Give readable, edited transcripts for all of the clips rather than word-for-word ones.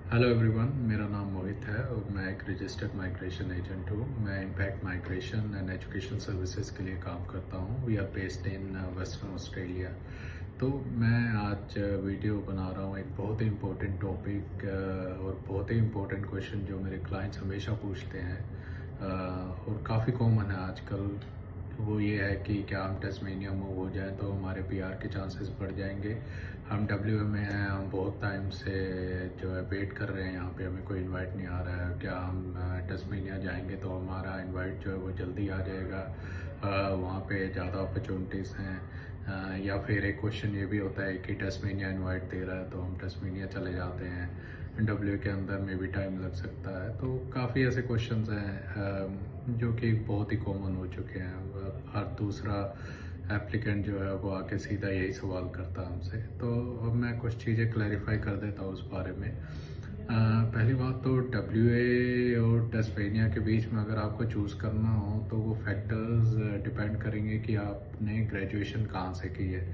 Hello everyone, मेरा नाम मोहित है और मैं एक रजिस्टर्ड माइग्रेशन एजेंट हूँ। मैं Impact Migration and Education Services के लिए काम करता हूँ। We are based in Western Australia. तो मैं आज वीडियो बना रहा हूँ एक बहुत ही इम्पोर्टेंट टॉपिक और बहुत ही इम्पोर्टेंट क्वेश्चन जो मेरे क्लाइंट्स हमेशा पूछते हैं और काफ़ी कॉमन है आजकल। वो ये है कि क्या हम टस्मेनिया मूव हो जाए तो हमारे पीआर के चांसेस बढ़ जाएंगे। हम डब्ल्यू में हैं, हम बहुत टाइम से जो है वेट कर रहे हैं, यहाँ पे हमें कोई इनवाइट नहीं आ रहा है। क्या हम टस्मेनिया जाएंगे तो हमारा इनवाइट जो है वो जल्दी आ जाएगा, वहाँ पे ज़्यादा अपॉर्चुनिटीज़ हैं। या फिर एक क्वेश्चन ये भी होता है कि टस्मेनिया इनवाइट दे रहा है तो हम टस्मेनिया चले जाते हैं, डब्ल्यू के अंदर में भी टाइम लग सकता है। तो काफ़ी ऐसे क्वेश्चंस हैं जो कि बहुत ही कॉमन हो चुके हैं। हर दूसरा एप्लीकेंट जो है वो आके सीधा यही सवाल करता है हमसे। तो अब मैं कुछ चीज़ें क्लैरिफाई कर देता हूँ उस बारे में। पहली बात तो डब्ल्यू और टस्मेनिया के बीच में अगर आपको चूज़ करना हो तो वो फैक्टर्स डिपेंड करेंगे कि आपने ग्रेजुएशन कहाँ से की है।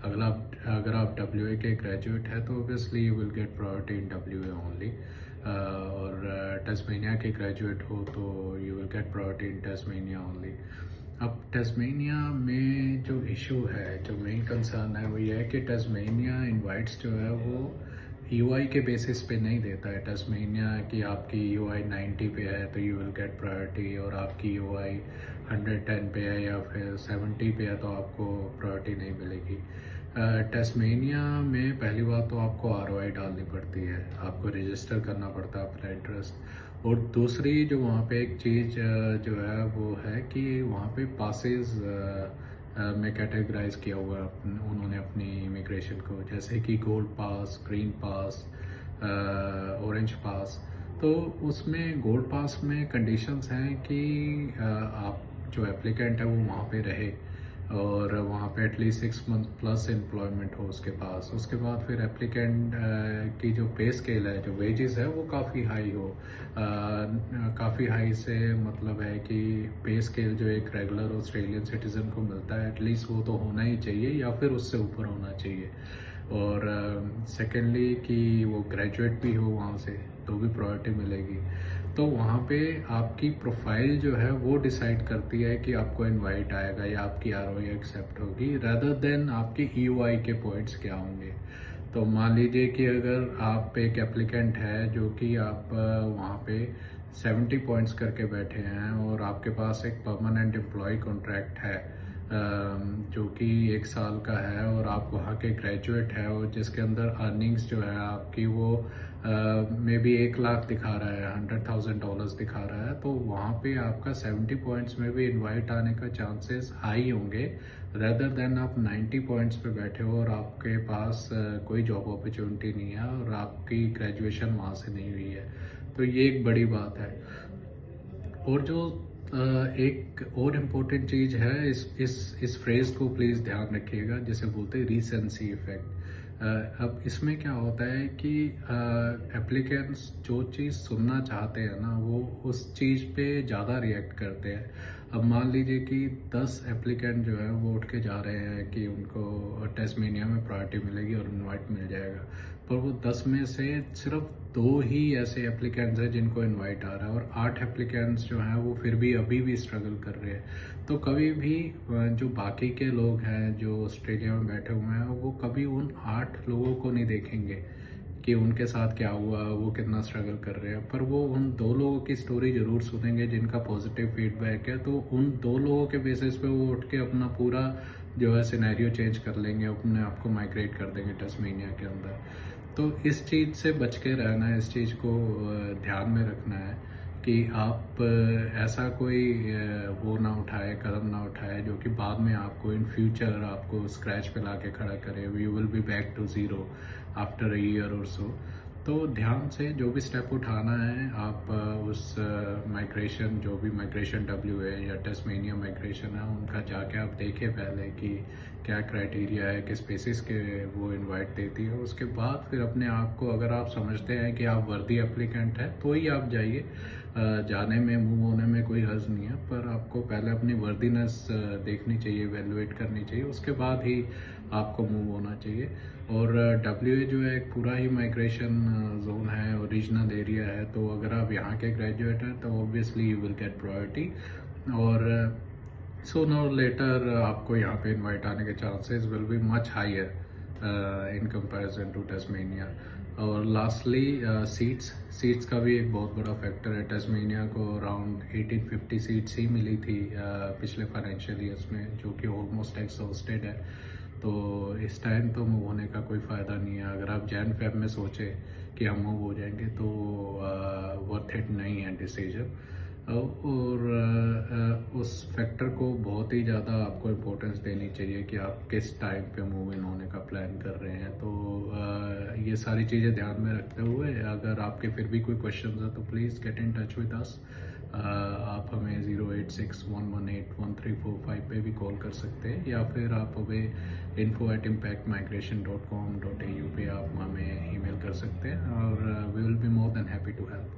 अगर आप डब्ल्यू के ग्रेजुएट है तो obviously you will get priority in W only. और टस्मेनिया के ग्रेजुएट हो तो you will get priority in Tasmania only. अब टस्मेनिया में जो इशू है, जो मेन कंसर्न है, वो ये है कि टस्मेनिया इनवाइट्स जो है वो यूआई के बेसिस पे नहीं देता है। टस्मेनिया कि आपकी यूआई 90 पे है तो यू विल गेट प्रायोरिटी, और आपकी यूआई 110 पे है या फिर 70 पे है तो आपको प्रायोरिटी नहीं मिलेगी। टस्मेनिया में पहली बात तो आपको आरओआई डालनी पड़ती है, आपको रजिस्टर करना पड़ता है अपना इंटरेस्ट। और दूसरी जो वहाँ पे एक चीज़ जो है वो है कि वहाँ पे पासेस में कैटेगराइज किया हुआ है उन्होंने अपनी इमिग्रेशन को, जैसे कि गोल्ड पास, ग्रीन पास, ऑरेंज पास। तो उसमें गोल्ड पास में कंडीशंस हैं कि आप जो एप्लीकेंट है वो वहाँ पे रहे और वहाँ पे एटलीस्ट 6 मंथ प्लस एम्प्लॉयमेंट हो उसके पास। उसके बाद फिर एप्लीकेंट की जो पे स्केल है, जो वेजेस है, वो काफ़ी हाई हो। काफ़ी हाई से मतलब है कि पे स्केल जो एक रेगुलर ऑस्ट्रेलियन सिटीज़न को मिलता है एटलीस्ट वो तो होना ही चाहिए या फिर उससे ऊपर होना चाहिए। और सेकेंडली कि वो ग्रेजुएट भी हो वहाँ से तो भी प्रायोरिटी मिलेगी। तो वहाँ पे आपकी प्रोफाइल जो है वो डिसाइड करती है कि आपको इनवाइट आएगा या आपकी आरओआई एक्सेप्ट होगी, रादर देन आपके ईओआई के पॉइंट्स क्या होंगे। तो मान लीजिए कि अगर आप एक एप्लीकेंट है जो कि आप वहाँ पे 70 पॉइंट्स करके बैठे हैं और आपके पास एक परमानेंट एम्प्लॉय कॉन्ट्रैक्ट है जो कि 1 साल का है, और आप वहाँ के ग्रेजुएट है और जिसके अंदर अर्निंग्स जो है आपकी वो मे बी 1 लाख दिखा रहा है, $100,000 दिखा रहा है, तो वहाँ पे आपका 70 पॉइंट्स में भी इनवाइट आने का चांसेस हाई होंगे, रेदर देन आप 90 पॉइंट्स पे बैठे हो और आपके पास कोई जॉब अपॉर्चुनिटी नहीं है और आपकी ग्रेजुएशन वहाँ से नहीं हुई है। तो ये एक बड़ी बात है। और जो एक और इम्पोर्टेंट चीज़ है, इस फ्रेज़ को प्लीज़ ध्यान रखिएगा, जिसे बोलते हैं रीसेंसी इफ़ेक्ट। अब इसमें क्या होता है कि एप्लीकेंट्स जो चीज़ सुनना चाहते हैं ना वो उस चीज़ पे ज़्यादा रिएक्ट करते हैं। अब मान लीजिए कि 10 एप्लीकेंट जो है वो उठ के जा रहे हैं कि उनको टस्मेनिया में प्रायोरिटी मिलेगी और इनवाइट मिल जाएगा, पर वो 10 में से सिर्फ 2 ही ऐसे एप्लीकेंट्स हैं जिनको इनवाइट आ रहा है और 8 एप्लीकेंट्स जो हैं वो फिर भी अभी भी स्ट्रगल कर रहे हैं। तो कभी भी जो बाकी के लोग हैं जो ऑस्ट्रेलिया में बैठे हुए हैं वो कभी उन 8 लोगों को नहीं देखेंगे कि उनके साथ क्या हुआ, वो कितना स्ट्रगल कर रहे हैं, पर वो उन 2 लोगों की स्टोरी ज़रूर सुनेंगे जिनका पॉजिटिव फीडबैक है। तो उन 2 लोगों के बेसिस पे वो उठ के अपना पूरा जो है सिनेरियो चेंज कर लेंगे, अपने आप को माइग्रेट कर देंगे टस्मेनिया के अंदर। तो इस चीज़ से बच के रहना है, इस चीज़ को ध्यान में रखना है कि आप ऐसा कोई वो ना उठाए, कदम ना उठाए जो कि बाद में आपको इन फ्यूचर आपको स्क्रैच पे ला के खड़ा करे। You will be back to zero after a year or so. तो ध्यान से जो भी स्टेप उठाना है आप उस माइग्रेशन, जो भी माइग्रेशन डब्ल्यू है या टस्मेनिया माइग्रेशन है, उनका जाके आप देखें पहले कि क्या क्राइटेरिया है, किस बेसिस के वो इनवाइट देती है। उसके बाद फिर अपने आप को, अगर आप समझते हैं कि आप वर्दी एप्लीकेंट है तो ही आप जाइए। जाने में, मूव होने में कोई हर्ज नहीं है, पर आपको पहले अपनी वर्दीनेस देखनी चाहिए, वैल्यूएट करनी चाहिए, उसके बाद ही आपको मूव होना चाहिए। और WA जो है एक पूरा ही माइग्रेशन जोन है और रीजनल एरिया है, तो अगर आप यहाँ के ग्रेजुएट हैं तो obviously you will get priority. और sooner or later आपको यहाँ पे इनवाइट आने के chances will be much higher in comparison to Tasmania. और लास्टली सीट्स का भी एक बहुत बड़ा फैक्टर है। टेस्मेनिया को अराउंड 1850 सीट्स ही मिली थी पिछले फाइनेंशियल ईयर्स में, जो कि ऑलमोस्ट एग्जॉस्टेड है। तो इस टाइम तो मूव होने का कोई फ़ायदा नहीं है। अगर आप जैन फेब में सोचे कि हम मूव हो जाएंगे तो वर्थ इट नहीं है डिसीजन। और उस फैक्टर को बहुत ही ज़्यादा आपको इम्पोर्टेंस देनी चाहिए कि आप किस टाइम पे मूव इन होने का प्लान कर रहे हैं। तो ये सारी चीज़ें ध्यान में रखते हुए अगर आपके फिर भी कोई क्वेश्चन है तो please get in touch with us. आप हमें 08611811345 पे भी कॉल कर सकते हैं, या फिर आप हमें info@impactmigration.com.au पे आप हमें ईमेल कर सकते हैं, और we will be more than happy to help.